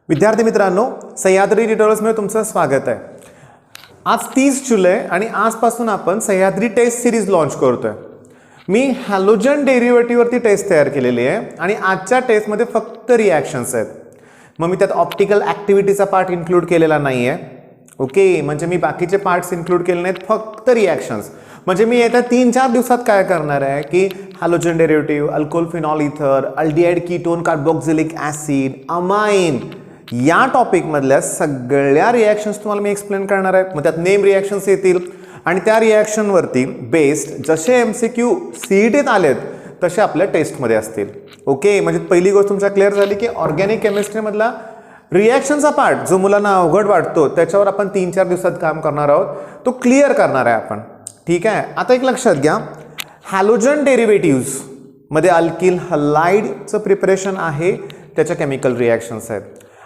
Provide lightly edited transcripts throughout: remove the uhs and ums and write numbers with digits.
विद्यार्थी मित्रांनो, सह्याद्री ट्युटोरियल्समध्ये तुमचं स्वागत आहे। आज 30 जुलै आणि आजपासून आपण सह्याद्री टेस्ट सिरीज लॉन्च करतोय। मी हॅलोजन डेरिव्हेटिव्हवरती टेस्ट तयार केलेली आहे आणि आजच्या टेस्टमध्ये फक्त रिॲक्शन्स आहेत। मग मी त्यात ऑप्टिकल ॲक्टिव्हिटीचा पार्ट इन्क्लूड केलेला नाही आहे। ओके, म्हणजे मी बाकीचे पार्ट्स इन्क्लूड केले नाहीत, फक्त रिॲक्शन्स। म्हणजे मी येत्या 3-4 दिवसात काय करणार आहे की हॅलोजन डेरिव्हेटिव्ह, अल्कोहोल फिनॉल इथर, aldehyde ketone carboxylic acid, amine या टॉपिक मधल्या सगळ्या रिॲक्शन्स तुम्हाला मी एक्सप्लेन करणार आहे। मग त्यात नेम रिॲक्शन्स येतील आणि त्या रिॲक्शनवरती बेस्ड जसे MCQ CETत आलेत तसे आपल्या टेस्टमध्ये असतील। ओके, म्हणजे पहिली गोष्ट तुमच्या क्लिअर झाली की ऑर्गॅनिक केमिस्ट्रीमधला रिॲक्शनचा पार्ट जो मुलांना अवघड वाटतो त्याच्यावर आपण 3-4 दिवसात काम करणार आहोत, तो क्लिअर करणार आहे आपण। ठीक आहे, आता एक लक्षात घ्या, हॅलोजन डेरिव्हेटिव्ह्ज मध्ये अल्किल हलाइडचं प्रिपरेशन आहे, त्याच्या केमिकल रिॲक्शन्स आहेत।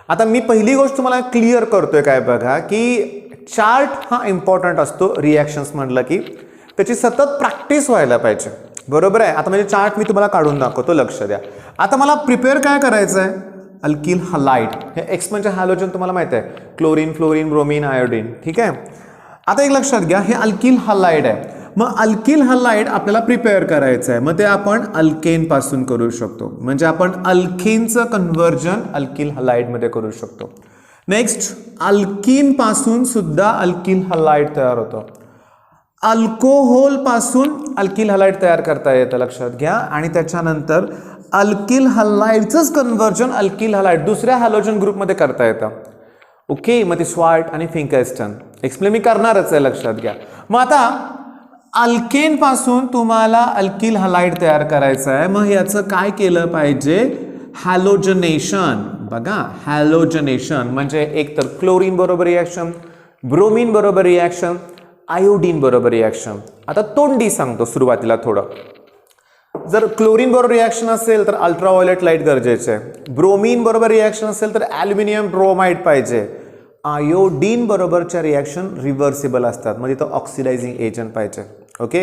आता मी पहिली गोष्ट तुम्हाला क्लिअर करतोय काय बघा की चार्ट हा इम्पॉर्टंट असतो रिॲक्शन्स म्हटलं की त्याची सतत प्रॅक्टिस व्हायला पाहिजे, बरोबर आहे। आता म्हणजे चार्ट मी तुम्हाला काढून दाखवतो, लक्ष द्या। आता मला प्रिपेअर काय करायचं आहे, अल्किल हलाइड, हे एक्स म्हणजे हॅलोजन तुम्हाला माहिती आहे, क्लोरीन, फ्लोरीन, ब्रोमीन, आयोडीन। ठीक आहे, आता एक लक्षात घ्या, हे अल्किल हलाइड आहे। मग अल्किल हलाइड आपल्याला प्रिपेअर करायचं आहे, मग ते आपण अल्केन पासून करू शकतो, म्हणजे आपण अल्केनचं कन्व्हर्जन अल्किल हलाइड मध्ये करू शकतो। नेक्स्ट, अल्कीन पासून सुद्धा अल्किल हलाइड तयार होतं, अल्कोहोल पासून अल्किल हलाइड तयार करता येतं, लक्षात घ्या। आणि त्याच्यानंतर अल्किल हलाइडचंच कन्व्हर्जन अल्किल हलाइड दुसऱ्या हॅलोजन ग्रुपमध्ये करता येतं। ओके, मग ते स्वार्ट आणि फिंकस्टन एक्सप्लेन मी करणारच आहे, लक्षात घ्या। मग आता अल्केन पासून तुम्हाला अल्किल हलाइड तयार करायचं आहे, मग याचं काय केलं पाहिजे, हॅलोजनेशन। बघा, हॅलोजनेशन म्हणजे एक तर क्लोरीन बरोबर रिॲक्शन, ब्रोमीन बरोबर रिॲक्शन, आयोडीन बरोबर रिॲक्शन। आता तोंडी सांगतो सुरुवातीला थोडं, जर क्लोरीन बरोबर रिॲक्शन असेल तर अल्ट्राव्हायोलेट लाईट गरजेचे आहे, ब्रोमीन बरोबर रिॲक्शन असेल तर ॲल्युमिनियम ब्रोमाइड पाहिजे, आयोडीन बरोबरच्या रिॲक्शन रिव्हर्सिबल असतात, म्हणजे तो ऑक्सिडायझिंग एजंट पाहिजे। ओके,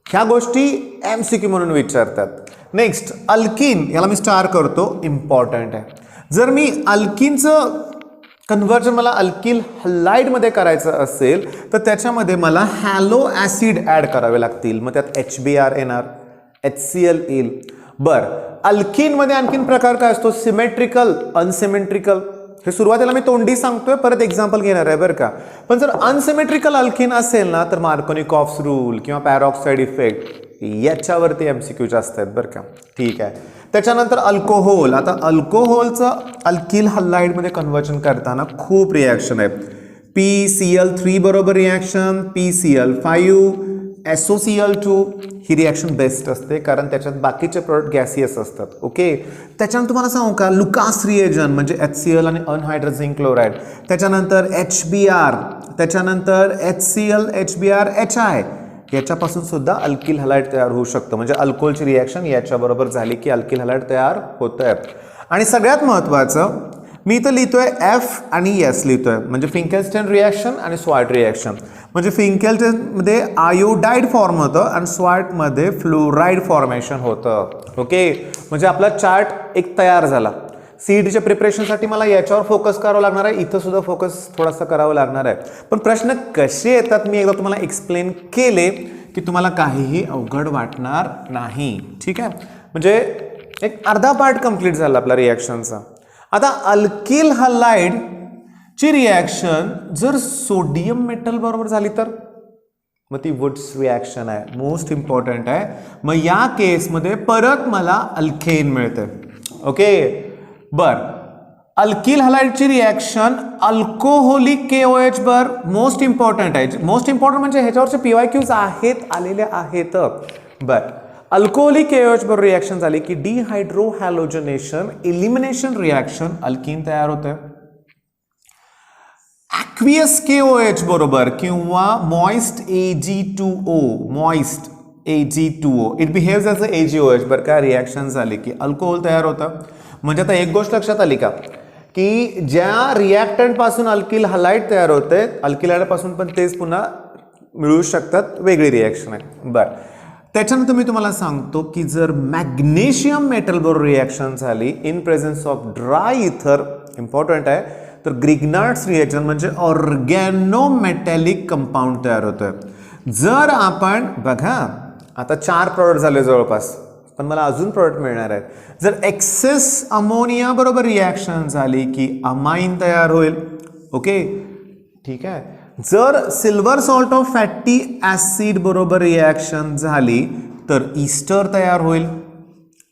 ह्या गोष्टी MCQ म्हणून विचारतात। नेक्स्ट, अल्किन, याला मी स्टार करतो, इम्पॉर्टंट आहे। जर मी अल्किनचं कन्व्हर्जन मला अल्किल हलाइडमध्ये करायचं असेल तर त्याच्यामध्ये मला हॅलो ॲसिड ॲड करावे लागतील, मग त्यात HBr येणार, HCl येईल। बरं, अल्किनमध्ये आणखीन प्रकार काय असतो, सिमेट्रिकल, अनसिमेट्रिकल। हे सुरुवातीला मी तोंडी सांगतोय, परत एक्झाम्पल घेणार आहे बरं का। पण जर अनसिमेट्रिकल अल्किन असेल ना तर मार्कोनिकॉफ्स रूल किंवा पॅरॉक्साइड इफेक्ट याच्यावरती MCQ जास्त आहेत बरं का। ठीक आहे, त्याच्यानंतर अल्कोहोल। आता अल्कोहोलचं अल्किल हलाइडमध्ये कन्व्हर्जन करताना खूप रिॲक्शन आहे, PCl3 बरोबर रिॲक्शन, PCl5, SOCl2 ही रिॲक्शन बेस्ट असते कारण त्याच्यात बाकीचे प्रोडक्ट गॅसियस असतात। ओके, त्याच्यानंतर तुम्हाला सांगू का, लुकास रिएजन म्हणजे HCl आणि अनहायड्रस झिंक क्लोराईड, त्याच्यानंतर HBr, त्याच्यानंतर HCl, HBr, HI, याच्यापासून सुद्धा अल्किल हलाइड तयार होऊ शकतं, म्हणजे अल्कोहोलची रिॲक्शन याच्याबरोबर झाली की अल्किल हलाइड तयार होतं आहे। आणि सगळ्यात महत्त्वाचं, मी इथं लिहितोय F आणि S लिहितोय, म्हणजे फिंकस्टन रिॲक्शन आणि स्वार्ट रिॲक्शन। म्हणजे फिंकस्टनमध्ये आयोडाइड फॉर्म होतं आणि स्वार्टमध्ये फ्लोराइड फॉर्मेशन होतं। ओके, म्हणजे आपला चार्ट एक तयार झाला। CETच्या प्रिपरेशनसाठी मला याच्यावर फोकस करावं लागणार आहे, इथं सुद्धा फोकस थोडासा करावं लागणार आहे। पण प्रश्न कसे येतात मी एकदा तुम्हाला एक्सप्लेन केले की तुम्हाला काहीही अवघड वाटणार नाही। ठीक आहे, म्हणजे एक अर्धा पार्ट कंप्लीट झाला आपला रिॲक्शनचा। आता अल्किल हलाइड ची रिॲक्शन जर सोडियम मेटल बरोबर झाली तर मग ती वुड्स रिॲक्शन आहे, मोस्ट इम्पॉर्टंट आहे। मग या केसमध्ये परत मला अल्केन मिळते। ओके, बर, अल्किल हलाइडची रिॲक्शन अल्कोहोलिक KOH बर मोस्ट इम्पॉर्टंट आहे। मोस्ट इम्पॉर्टंट म्हणजे ह्याच्यावरचे PYQs आहेत, आलेले आहेत। बर, अल्कोहोलिक KOH बरोबर रिॲक्शन झाली की डिहायड्रो हॅलोजनेशन एलिमिनेशन रिॲक्शन अल्कीन तयार होते। ॲक्वियस KOH बरोबर किंवा moist Ag2O, moist Ag2O, it behaves as a AgOH बरं का, रिॲक्शन झाली की अल्कोहोल तयार होतं। म्हणजे आता एक गोष्ट लक्षात आली का की ज्या रिॲक्टंट पासून अल्किल हलाइड तयार होते, अल्किल हलाइड पासून पण तेच पुन्हा मिळू शकतात, वेगळी रिॲक्शन आहे। बरं, त्याच्यानंतर मी तुम्हाला सांगतो की जर मॅग्नेशियम मेटल बरोबर रिॲक्शन झाली इन प्रेझेन्स ऑफ ड्राय इथर इम्पॉर्टंट आहे. तर ग्रिग्नार्ड्स रिएक्शन म्हणजे ऑर्गॅनोमेटॅलिक कंपाऊंड तयार होतोय. जर आपण बघा आता 4 प्रॉडक्ट झाले जवळपास, पण मला अजून प्रॉडक्ट मिळणार आहेत. जर एक्सेस अमोनिया बरोबर रिॲक्शन झाली की अमाइन तयार होईल. ओके ठीक आहे. जर silver salt of fatty acid बरोबर रिॲक्शन झाली तर ईस्टर तयार होईल.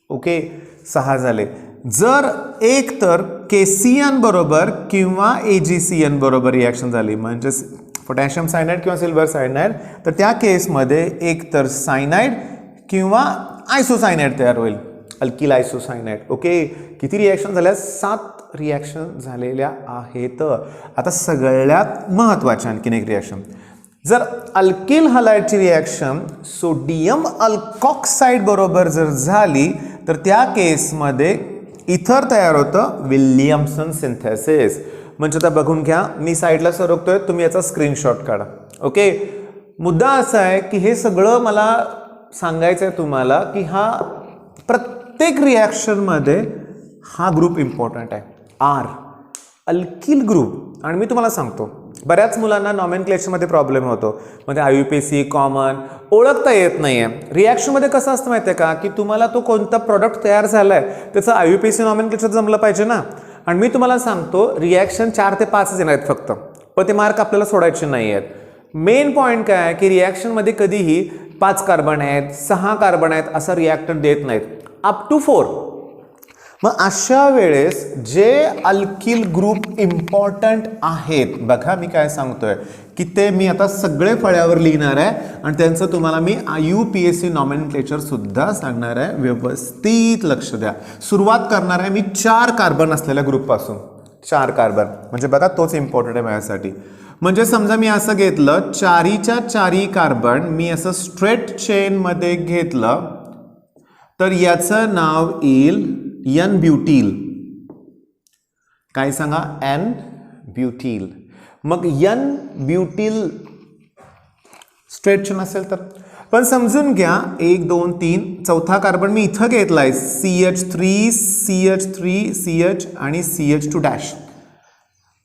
ओके 6 झाले. जर एक तर केसीएन बरोबर किंवा एजीसीएन बरोबर रिॲक्शन झाली म्हणजे पोटॅशियम सायनाइड किंवा सिल्वर सायनाइड, तर त्या केसमध्ये एक तर सायनाइड किंवा आयसोसायनाइड तयार होईल, अल्किल आयसोसायनाइड. ओके किती रिॲक्शन झाल्या? 7 रिॲक्शन झालेल्या आहेत. आता सगळ्यात महत्त्वाची आणखीन एक रिॲक्शन, जर अल्किल हलाइडची रिॲक्शन सोडियम अल्कॉक्साइड बरोबर जर झाली तर त्या केसमध्ये इथर तयार होतं, विल्यमसन सिंथेसिस. म्हणजे आता बघून घ्या, मी साईडला सरकतोय, तुम्ही याचा स्क्रीनशॉट काढा. ओके मुद्दा असा आहे की हे सगळं मला सांगायचं आहे तुम्हाला की हा प्रत्येक रिॲक्शनमध्ये हा ग्रुप इम्पॉर्टंट आहे, आर अल्किल ग्रुप. आणि मी तुम्हाला सांगतो बऱ्याच मुलांना नॉमेनक्लेचरमध्ये प्रॉब्लेम होतो, म्हणजे आयुपीसी कॉमन ओळखता येत नाही आहे. रिॲक्शनमध्ये कसं असतं माहिती आहे का की तुम्हाला तो कोणता प्रॉडक्ट तयार झाला आहे त्याचं आयुपीसी नॉमेनक्लेचर जमलं पाहिजे ना. आणि मी तुम्हाला सांगतो रिॲक्शन 4 ते 5 येणार आहेत फक्त, पण ते मार्क आपल्याला सोडायचे नाही आहेत. मेन पॉईंट काय आहे की रिॲक्शनमध्ये कधीही 5 कार्बन आहेत 6 कार्बन आहेत असा रिॲक्टंट देत नाहीत, अप टू 4. मग अशा वेळेस जे अल्किल ग्रुप इम्पॉर्टंट आहेत, बघा मी काय सांगतोय की ते मी आता सगळे फळ्यावर लिहिणार आहे आणि त्यांचं तुम्हाला मी IUPAC नॉमेनक्लेचर सुद्धा सांगणार आहे. व्यवस्थित लक्ष द्या. सुरुवात करणार आहे मी 4 कार्बन असलेल्या ग्रुपपासून. 4 कार्बन म्हणजे बघा तोच इम्पॉर्टंट आहे माझ्यासाठी. म्हणजे समजा मी असं घेतलं 4च्या 4 कार्बन मी असं स्ट्रेट चेनमध्ये घेतलं तर याचं नाव येईल एन ब्युटील. काय सांगा? एन ब्युटील. मग एन ब्युटील स्ट्रेट चेन असेल तर, पण समजून घ्या 1 2 3 चौथा कार्बन मी इथं घेतलाय CH3 CH3 CH आणि CH2 डॅश,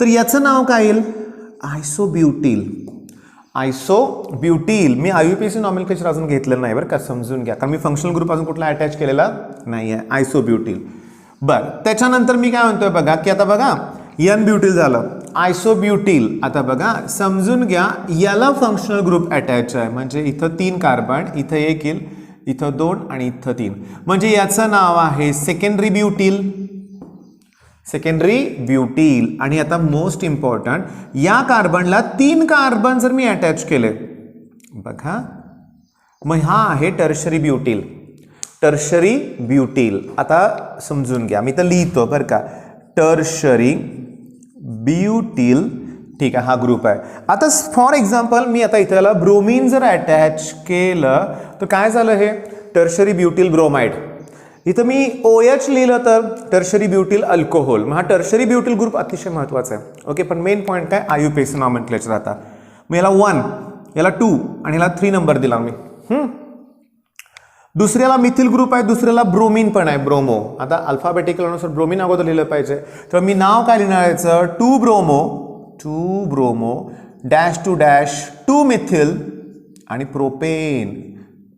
तर याचं नाव काय येईल? आयसोब्युटील. आयसोब्युटील. मी IUPAC नॉमेनक्लेचर अजून घेतलेलं नाही बरं का, समजून घ्या, कारण मी फंक्शनल ग्रुप अजून कुठला अटॅच केलेला नाही आहे. आयसोब्युटील. बरं त्याच्यानंतर मी काय म्हणतोय बघा की आता बघा एन ब्युटील झालं, आयसोब्युटील. आता बघा समजून घ्या याला फंक्शनल ग्रुप अटॅच आहे म्हणजे इथं 3 कार्बन, इथं 1 येईल, इथं 2 आणि इथं 3, म्हणजे याचं नाव आहे सेकंडरी ब्युटील. सेकंडरी ब्युटील. आणि आता मोस्ट इम्पॉर्टंट, या कार्बनला 3 कार्बन जर मी अटॅच केले बघा, मग हा आहे टर्शरी ब्युटील. टर्शरी ब्युटील. आता समजून घ्या, मी तर लिहितो बरं का, टर्शरी ब्युटील. ठीक आहे, हा ग्रुप आहे. आता फॉर एक्झाम्पल मी आता इथं याला ब्रोमीन जर अटॅच केलं तर काय झालं? हे टर्शरी ब्युटील ब्रोमाइड. इथं मी OH लिहिलं तर टर्शरी ब्युटील अल्कोहोल. मग हा टर्शरी ब्युटील ग्रुप अतिशय महत्त्वाचा आहे. ओके, पण मेन पॉईंट काय? IUPAC nomenclature. आता मी याला 1 याला 2 आणि याला 3 नंबर दिला मी. दुसऱ्याला मिथिल ग्रुप आहे, दुसऱ्याला ब्रोमीन पण आहे, ब्रोमो. आता अल्फाबेटिकल अनुसार ब्रोमीन अगोदर लिहिलं पाहिजे, तर मी नाव काय लिहिणार याचं? 2 bromo dash two dash 2 methyl आणि प्रोपेन.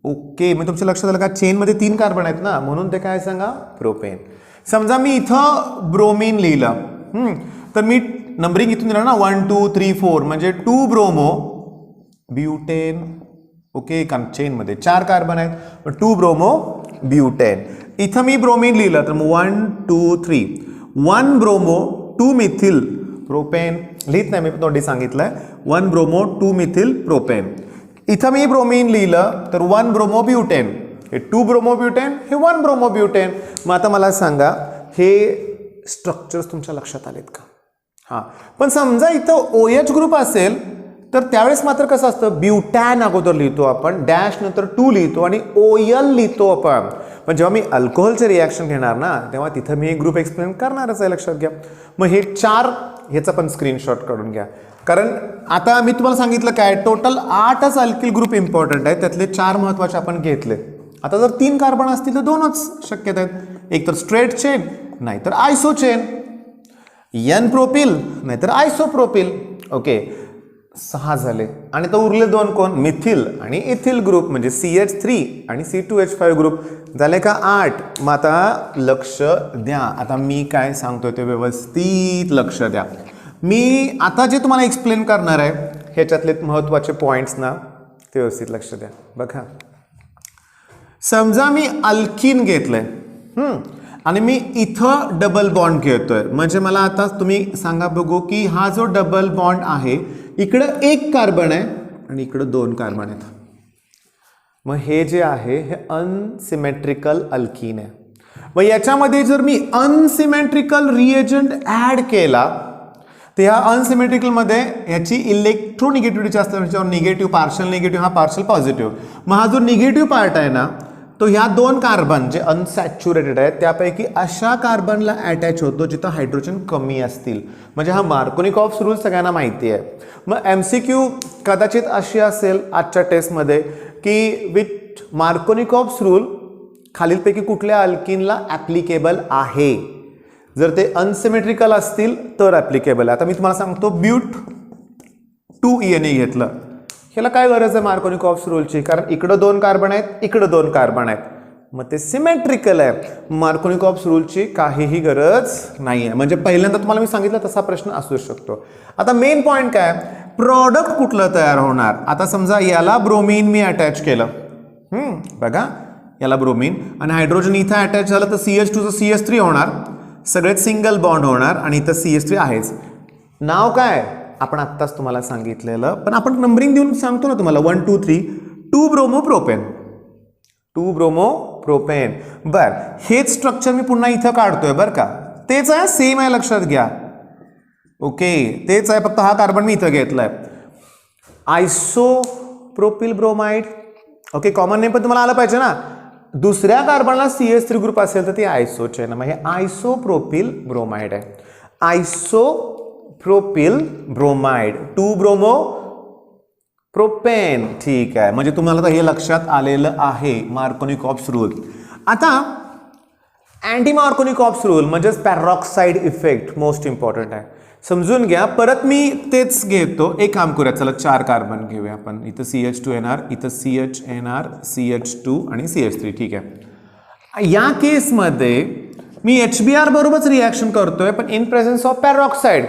ओके, मग तुमच्या लक्षात आलं का चेनमध्ये 3 कार्बन आहेत ना, म्हणून ते काय सांगा? प्रोपेन. समजा मी इथं ब्रोमीन लिहिलं तर मी नंबरिंग इथून दिलं ना 1 2 3 4 म्हणजे 2 ब्रोमो ब्युटेन. ओके, कारण चेनमध्ये 4 कार्बन आहेत, 2 ब्रोमो ब्युटेन. इथं मी ब्रोमीन लिहिलं तर मग 1 2 3 1 ब्रोमो 2 मिथिल प्रोपेन. लिहित नाही मी, तोंडी सांगितलंय 1 ब्रोमो 2 मिथिल प्रोपेन. इथं मी ब्रोमीन लिहिलं तर 1 ब्रोमो ब्युटेन. हे 2 ब्रोमो ब्युटेन, हे 1 ब्रोमो ब्युटेन. मग आता मला सांगा हे स्ट्रक्चर्स तुमच्या लक्षात आलेत का? हां, पण समजा इथं OH ग्रुप असेल तर त्यावेळेस मात्र कसं असतं? ब्युटॅन अगोदर लिहितो आपण, डॅश नंतर 2 लिहितो आणि OL लिहितो आपण. पण जेव्हा मी अल्कोहोलचे रिॲक्शन घेणार ना तेव्हा तिथं मी एक ग्रुप एक्सप्लेन करणारच आहे, लक्षात घ्या. मग हे 4 ह्याचा पण स्क्रीनशॉट काढून घ्या, कारण आता मी तुम्हाला सांगितलं काय टोटल 8च अल्किल ग्रुप इम्पॉर्टंट आहे, त्यातले 4 महत्त्वाचे आपण घेतले. आता जर 3 कार्बन असतील तर 2च शक्यता आहेत, एक तर स्ट्रेट चेन नाही तर आयसो चेन. एन प्रोपिल नाहीतर आयसोप्रोपिल. ओके, 6 झाले. आणि तर उरले 2 कोण, मिथिल आणि इथिल ग्रुप म्हणजे CH3 आणि C2H5 ग्रुप. झाले का 8. मग आता लक्ष द्या, आता मी काय सांगतोय ते व्यवस्थित लक्ष द्या. मी आता जे तुम्हाला एक्सप्लेन करणार आहे ह्याच्यातले महत्त्वाचे पॉईंट्स ना ते व्यवस्थित लक्ष द्या. बघा, समजा मी अल्किन घेतलंय आणि मी इथं डबल बॉन्ड घेतोय, म्हणजे मला आता तुम्ही सांगा बघू की हा जो डबल बॉन्ड आहे इकडं 1 कार्बन आहे आणि इकडं 2 कार्बन आहेत. मग हे जे आहे हे अनसिमेट्रिकल अल्किन आहे. मग याच्यामध्ये जर मी अनसिमेट्रिकल रिएजंट ऍड केला तर ह्या अनसिमेट्रिकलमध्ये ह्याची इलेक्ट्रोनिगेटिव्हिटी जास्त त्याच्यावर निगेटिव्ह, पार्शल निगेटिव्ह, हा पार्शल पॉझिटिव्ह. मग हा जो निगेटिव्ह पार्ट आहे ना तो ह्या 2 कार्बन जे अनसॅच्युरेटेड आहेत त्यापैकी अशा कार्बनला अटॅच होतो जिथं हायड्रोजन कमी असतील. म्हणजे हा मार्कोनिकॉव्हस रूल सगळ्यांना माहिती आहे. मग MCQ कदाचित अशी असेल आजच्या टेस्टमध्ये की विथ मार्कोनिकॉव्हस रूल खालीलपैकी कुठल्या अल्किनला ॲप्लिकेबल आहे. जर ते अनसिमेट्रिकल असतील तर ॲप्लिकेबल आहे. आता मी तुम्हाला सांगतो ब्यूट 2ENA घेतलं, ह्याला काय गरज आहे मार्कोनिकॉव्हस रूलची, कारण इकडं 2 कार्बन आहेत, इकडं 2 कार्बन आहेत, मग ते सिमेट्रिकल आहे. मार्कोनिकॉव्हस रूलची काहीही गरज नाही आहे. म्हणजे पहिल्यांदा तुम्हाला मी सांगितलं तसा प्रश्न असू शकतो. आता मेन पॉईंट काय, प्रॉडक्ट कुठलं तयार होणार. आता समजा याला ब्रोमीन मी अटॅच केलं, बघा याला ब्रोमीन, आणि हायड्रोजन इथं अटॅच झालं तर CH2 CH3 होणार, सगळेच सिंगल बॉन्ड होणार आणि इथं CH3 आहेच. नाव काय आपण आत्ताच तुम्हाला सांगितलेलं, पण आपण नंबरिंग देऊन सांगतो ना तुम्हाला 1 2 3 2 ब्रोमोप्रोपेन 2 ब्रोमोप्रोपेन. बर, हेच स्ट्रक्चर मी पुन्हा इथं काढतोय बरं का, तेच आहे, सेम आहे, लक्षात घ्या. ओके, तेच आहे, फक्त हा कार्बन मी इथं घेतलाय. Isopropyl bromide. Okay, common name पण तुम्हाला आलं पाहिजे ना. दुसऱ्या कार्बनला CH3 ग्रुप असेल तर ती आयसोच आहे ना, मग हे आयसोप्रोपिल ब्रोमाइड आहे. Isopropyl bromide 2 bromo propane. ठीक आहे, म्हणजे तुम्हाला तर हे लक्षात आलेलं आहे मार्कोनिकॉव्हस रूल. आता अँटी मार्कोनिकॉव्हस रूल म्हणजेच पॅरॉक्साईड इफेक्ट मोस्ट इम्पॉर्टंट आहे, समजून घ्या. परत मी तेच घेतो, एक काम करूया, चला 4 कार्बन घेऊया आपण. इथं CH2 येणार, इथं CH येणार, CH2 आणि CH3. ठीक आहे, या केसमध्ये मी HBr बरोबरच रिॲक्शन करतोय पण इन प्रेझेन्स ऑफ पॅरॉक्साईड.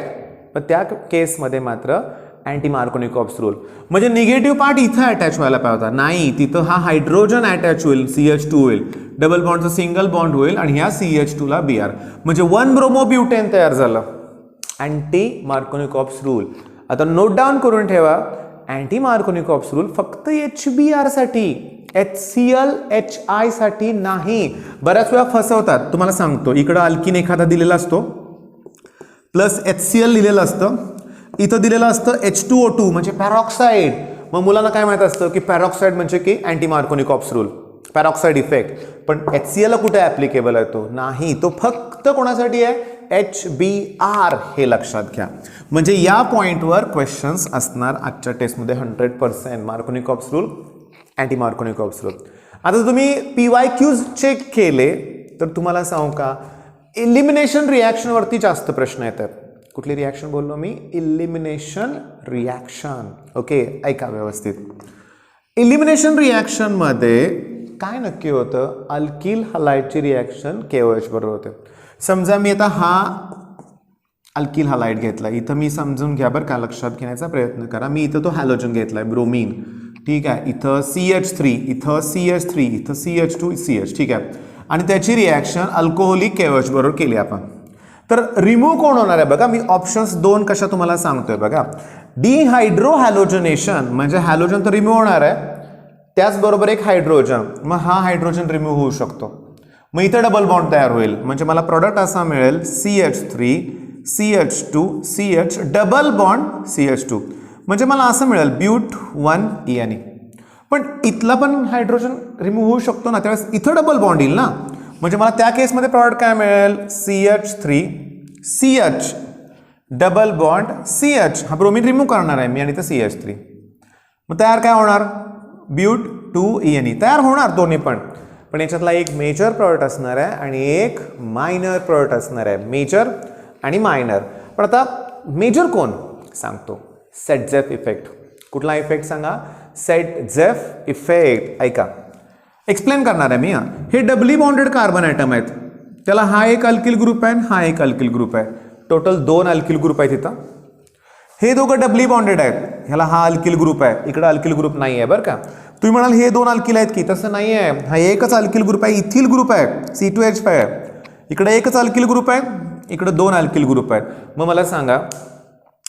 पण त्या केसमध्ये मात्र अँटी मार्कोनिकॉव्हस रूल, म्हणजे निगेटिव्ह पार्ट इथं अटॅच व्हायला पाहिजे होता, नाही, तिथं हा हायड्रोजन अटॅच होईल, CH2 होईल, डबल बॉन्डचं सिंगल बॉन्ड होईल आणि ह्या CH2ला Br, म्हणजे 1 ब्रोमोब्युटेन तयार झालं. अँटी मार्कोनिकॉव्हस रूल आता नोट डाऊन करून ठेवा. अँटी मार्कोनिकॉव्हस रूल फक्त HBr साठी, HCl HI साठी नाही. बऱ्याच वेळा फसवतात, तुम्हाला सांगतो. इकडं अल्किन एखादा दिलेला असतो प्लस HCl दिलेलं असतं, इथं दिलेलं असतं H2O2 म्हणजे पॅरॉक्साईड. मग मुलांना काय माहित असतं की पॅरॉक्साईड म्हणजे की अँटी मार्कोनिकॉव्हस रूल, पॅरॉक्साईड इफेक्ट. पण HCl कुठे ॲप्लिकेबल आहे तो नाही, तो फक्त कोणासाठी आहे, HBr. हे लक्षात घ्या. म्हणजे या पॉइंटवर क्वेश्चन्स असणार आजच्या टेस्टमध्ये 100%. मार्कोनिकॉव्हस रूल, अँटी मार्कोनिकॉव्हस रूल. आता तुम्ही PYQs चेक केले तर तुम्हाला सांगू का, इलिमिनेशन रिॲक्शनवरती जास्त प्रश्न येतात. कुठली रिॲक्शन बोललो मी, इलिमिनेशन रिॲक्शन. ओके, ऐका व्यवस्थित. इलिमिनेशन रिॲक्शनमध्ये काय नक्की होतं, अल्किल हलाइडची रिॲक्शन KOH बरोबर होते. समजा मी आता हा अल्किल हलाइड घेतला, इथं मी समजून घ्या बरं का, लक्षात घेण्याचा प्रयत्न करा. मी इथं तो हॅलोजन घेतलाय ब्रोमीन, ठीक आहे, इथं CH3, इथं CH3, इथं CH2 CH, ठीक आहे, आणि त्याची रिॲक्शन अल्कोहोलिक KOH बरोबर केली आपण. तर रिमूव्ह कोण होणार आहे बघा, मी ऑप्शन्स 2 कशा तुम्हाला सांगतोय बघा. डिहायड्रो हॅलोजनेशन म्हणजे हॅलोजन तर रिमूव्ह होणार आहे, त्याचबरोबर एक हायड्रोजन, मग हा हायड्रोजन रिमूव्ह होऊ शकतो. मग इथं डबल बॉन्ड तयार होईल, म्हणजे मला प्रॉडक्ट असा मिळेल CH3 CH2 CH double bond CH2, म्हणजे मला असं मिळेल ब्यूट 1ENA. पण इथला पण हायड्रोजन रिमूव्ह होऊ शकतो ना, त्यावेळेस इथं डबल बॉन्ड येईल ना, म्हणजे मला त्या केसमध्ये प्रॉडक्ट काय मिळेल, CH3 CH double bond CH, हा ब्रोमीन रिमूव्ह करणार आहे मी आणि इथं CH3, मग तयार काय होणार, ब्यूट 2ENA तयार होणार दोन्ही पण याच्यातला एक मेजर प्रॉडक्ट असणार आहे आणि एक मायनर प्रॉडक्ट असणार आहे. मेजर आणि मायनर. पण आता मेजर कोण सांगतो, सेटझेफ इफेक्ट. कुठला इफेक्ट सांगा, सेटझेफ इफेक्ट. ऐका, एक्सप्लेन करणार आहे मी. हे डबली बॉन्डेड कार्बन ॲटम आहेत, त्याला हा एक अल्किल ग्रुप आहे, हा एक अल्किल ग्रुप आहे, टोटल 2 अल्किल ग्रुप आहेत इथं. हे दोघं डबली बॉन्डेड आहेत, ह्याला हा अल्किल ग्रुप आहे, इकडं अल्किल ग्रुप नाही आहे बरं का. तुम्ही म्हणाल हे 2 अल्किल आहेत की, तसं नाही आहे. हा एकच अल्किल ग्रुप आहे, इथिल ग्रुप आहे, C2H5. इकडे एकच अल्किल ग्रुप आहे, इकडे 2 अल्किल ग्रुप आहेत. मग मला सांगा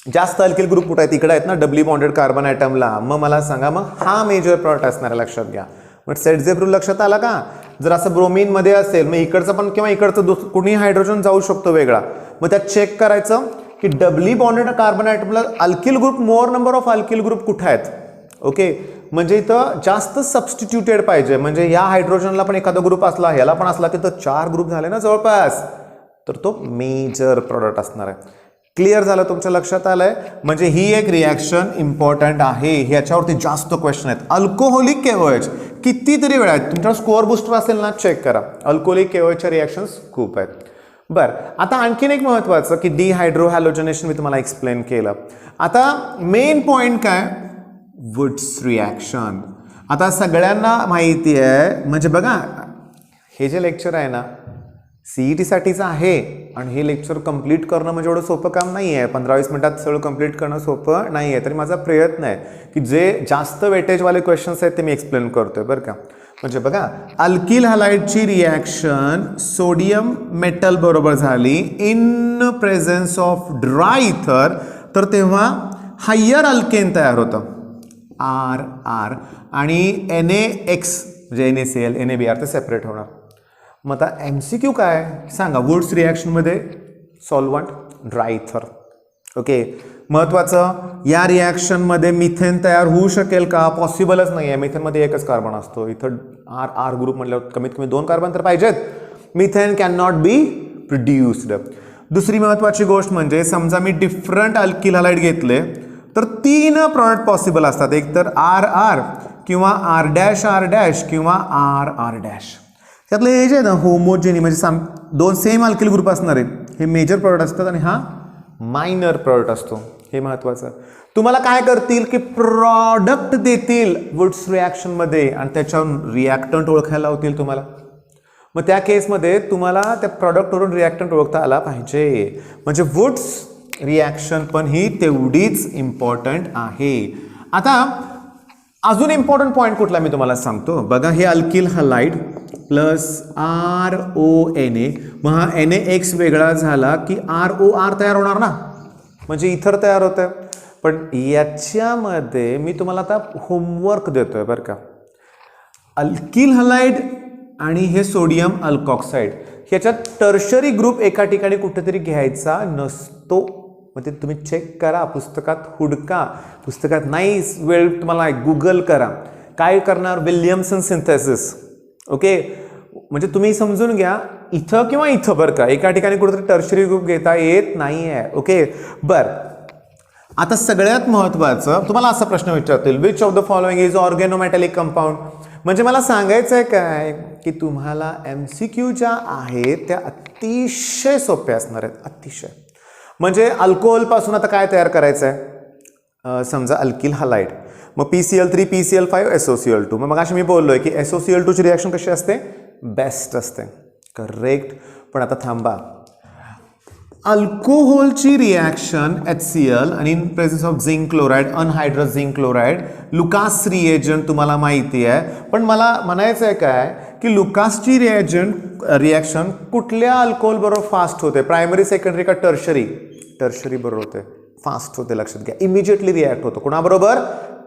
जास्त अल्किल ग्रुप कुठे आहेत, इकडे आहेत ना डबली बॉन्डेड कार्बन ॲटमला. मग मला सांगा, मग हा मेजर प्रॉडक्ट असणार आहे, लक्षात घ्या. मग सेटझेफ रूल लक्षात आला का. जर असं ब्रोमीनमध्ये असेल मग इकडचं पण किंवा इकडचं कोणी हायड्रोजन जाऊ शकतो वेगळा. मग त्यात चेक करायचं की डबली बॉन्डेड कार्बन ॲटमला alkyl group, more number of alkyl group कुठे आहेत. ओके, म्हणजे इथं जास्त सबस्टिट्यूटेड पाहिजे. म्हणजे या हायड्रोजनला पण एखादा ग्रुप असला, ह्याला पण असला, तिथं 4 ग्रुप झाले ना जवळपास, तर तो मेजर प्रॉडक्ट असणार आहे. क्लिअर झालं, तुमच्या लक्षात आलंय. म्हणजे ही एक रिॲक्शन इम्पॉर्टंट आहे, ह्याच्यावरती जास्त क्वेश्चन आहेत. अल्कोहोलिक KOH कितीतरी वेळा आहेत, तुमच्या स्कोअर बुस्टर असेल ना चेक करा, अल्कोहोलिक KOHच्या रिॲक्शन्स खूप आहेत. बरं, आता आणखीन एक महत्त्वाचं की डिहायड्रोहॅलोजनेशन मी तुम्हाला एक्सप्लेन केलं. आता मेन पॉईंट काय, वुड्स रिॲक्शन. आता सगळ्यांना माहिती आहे, म्हणजे बघा हे जे लेक्चर आहे ना CET साठीचं आहे, आणि हे लेक्चर कंप्लीट करणं म्हणजे एवढं सोपं काम नाही आहे. 15-20 मिनिटात सगळं कंप्लीट करणं सोपं नाही आहे. तरी माझा प्रयत्न आहे की जे जास्त वेटेजवाले क्वेश्चन्स आहेत ते मी एक्सप्लेन करतोय बरं का. म्हणजे बघा, अल्किल हॅलाइडची रिॲक्शन सोडियम मेटल बरोबर झाली इन प्रेझेन्स ऑफ ड्राय इथर, तर तेव्हा हायर अल्केन तयार होतं RR, आणि NaX म्हणजे NaCl NaBr ते सेपरेट होणार. मग आता MCQ काय सांगा, वुड्स रिॲक्शनमध्ये सॉल्वंट ड्राय इथर. ओके, महत्त्वाचं, या रिॲक्शनमध्ये मिथेन तयार होऊ शकेल का, पॉसिबलच नाही आहे. मिथेनमध्ये एकच कार्बन असतो, इथं R ग्रुप म्हटल्यावर कमीत कमी 2 कार्बन तर पाहिजेत. Methane can not be produced. दुसरी महत्त्वाची गोष्ट म्हणजे समजा मी डिफरंट अल्किल हॅलाइड घेतले तर 3 प्रॉडक्ट पॉसिबल असतात, एक तर RR किंवा R' किंवा RR'. त्यातलं हे जे आहे ना होमोजेनी, म्हणजे 2 सेम अल्किल ग्रुप असणार आहेत, हे मेजर प्रॉडक्ट असतात आणि हा मायनर प्रॉडक्ट असतो. हे महत्त्वाचं. तुम्हाला काय करतील की प्रॉडक्ट देतील वुड्स रिॲक्शनमध्ये आणि त्याच्यावरून रिॲक्टंट ओळखायला लावतील तुम्हाला. मग त्या केसमध्ये तुम्हाला त्या प्रॉडक्टवरून रिॲक्टंट ओळखता आला पाहिजे. म्हणजे वुड्स रिॲक्शन पण ही तेवढीच इम्पॉर्टंट आहे. आता अजून इम्पॉर्टंट पॉईंट कुठला मी तुम्हाला सांगतो बघा. हे अल्किल हॅलाइड प्लस RONA, मग हा NaX वेगळा झाला की ROR तयार होणार ना, म्हणजे इथर तयार होतं. पण याच्यामध्ये मी तुम्हाला आता होमवर्क देतोय बरं का. अल्किल हॅलाइड आणि हे सोडियम अल्कॉक्साइड ह्याच्यात टर्शरी ग्रुप एका ठिकाणी कुठेतरी घ्यायचा नसतो. मग ते तुम्ही चेक करा, पुस्तकात हुडका, पुस्तकात नाही वेळ तुम्हाला गुगल करा. काय करणार, विल्यमसन सिंथेसिस. ओके, म्हणजे तुम्ही समजून घ्या, इथं किंवा इथं बरं का, एका ठिकाणी कुठेतरी टर्शरी ग्रुप घेता येत नाही आहे. ओके, बरं. आता सगळ्यात महत्त्वाचं तुम्हाला असा प्रश्न विचारतील, which of the following is organometallic compound. म्हणजे मला सांगायचं आहे काय की तुम्हाला MCQ ज्या आहेत त्या अतिशय सोप्या असणार आहेत, अतिशय. म्हणजे अल्कोहोलपासून आता काय तयार करायचं आहे, समजा अल्किल हॅलाइड, मग PCl3 PCl5 SOCl2. मग अशी मी बोललोय की SOCl2 ची रिॲक्शन कशी असते, बेस्ट असते. करेक्ट. पण आता थांबा, अल्कोहोलची रिॲक्शन HCl आणि in presence of zinc chloride, anhydrous zinc chloride, Lucas reagent तुम्हाला माहिती आहे. पण मला म्हणायचं आहे काय की लुकासची रिॲक्शन कुठल्या अल्कोहोल बरोबर फास्ट होते, प्रायमरी सेकंडरी का टर्शरी. टर्शरी बरोबर होते, फास्ट होते, लक्षात घ्या. इमिजिएटली रिॲक्ट होतो कोणाबरोबर,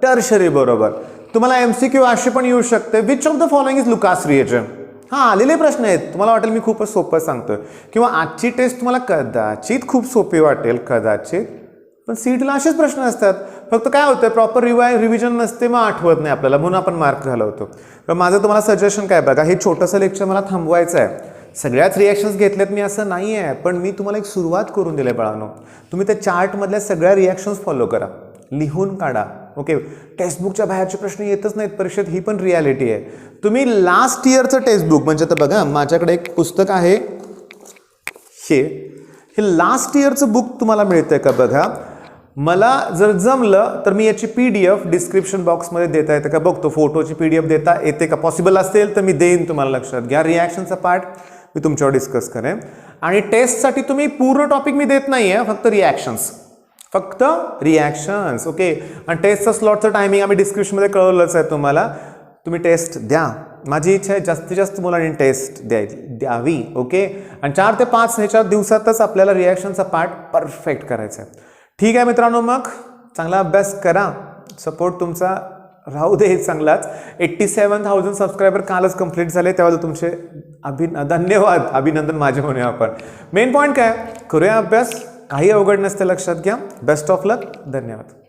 टर्शरी बरोबर. तुम्हाला MCQ अशी पण येऊ शकते, which of the following is Lucas reagent. हां, आलेले प्रश्न आहेत. तुम्हाला वाटेल मी खूपच सोपं सांगतोय, किंवा आजची टेस्ट तुम्हाला कदाचित खूप सोपी वाटेल, कदाचित. पण CETला असेच प्रश्न असतात. फक्त काय होतं, प्रॉपर रिव्हिजन नसते, मग आठवत नाही आपल्याला, म्हणून आपण मार्क घालवतो. तर माझं तुम्हाला सजेशन काय बघा, हे छोटंसं लेक्चर मला थांबवायचं आहे. सगळ्याच रिॲक्शन्स घेतल्यात मी असं नाही आहे, पण मी तुम्हाला एक सुरुवात करून दिली बाळांनो. तुम्ही त्या चार्टमधल्या सगळ्या रिॲक्शन्स फॉलो करा, लिहून काढा. ओके, टेक्स्टबुकच्या बाहेरचे प्रश्न येतच नाहीत परीक्षेत, ही पण रियालिटी आहे. तुम्ही लास्ट इयरचं टेक्स्टबुक म्हणजे आता बघा, माझ्याकडे एक पुस्तक आहे, हे लास्ट इयरचं बुक तुम्हाला मिळतंय का बघा. मला जर जमलं तर मी याची PDF डिस्क्रिप्शन बॉक्समध्ये देता येते का बघतो. फोटोची PDF देता येते का, पॉसिबल असेल तर मी देईन. तुम्हाला लक्षात घ्या, रिॲक्शनचा पार्ट मी तुमच्यावर डिस्कस करेन. आणि टेस्टसाठी तुम्ही पूर्ण टॉपिक मी देत नाही आहे, फक्त रिॲक्शन्स. ओके. आणि टेस्टचं स्लॉटचं टायमिंग आम्ही डिस्क्रिप्शनमध्ये कळवलंच आहे तुम्हाला. तुम्ही टेस्ट द्या. माझी इच्छा आहे जास्तीत जास्त मुलांनी टेस्ट द्यावी. ओके. आणि 4 ते 5 ह्याच्या दिवसातच आपल्याला रिॲक्शनचा पार्ट परफेक्ट करायचा आहे. ठीक आहे मित्रांनो, मग चांगला अभ्यास करा. सपोर्ट तुमचा राहू दे चांगलाच. 87,000 सबस्क्रायबर कालच कंप्लीट झाले, त्याबद्दल तुमचे धन्यवाद, अभिनंदन माझे म्हणूया आपण. मेन पॉईंट काय, करूया अभ्यास, काही अवघड नसते, लक्षात घ्या. बेस्ट ऑफ लक. धन्यवाद.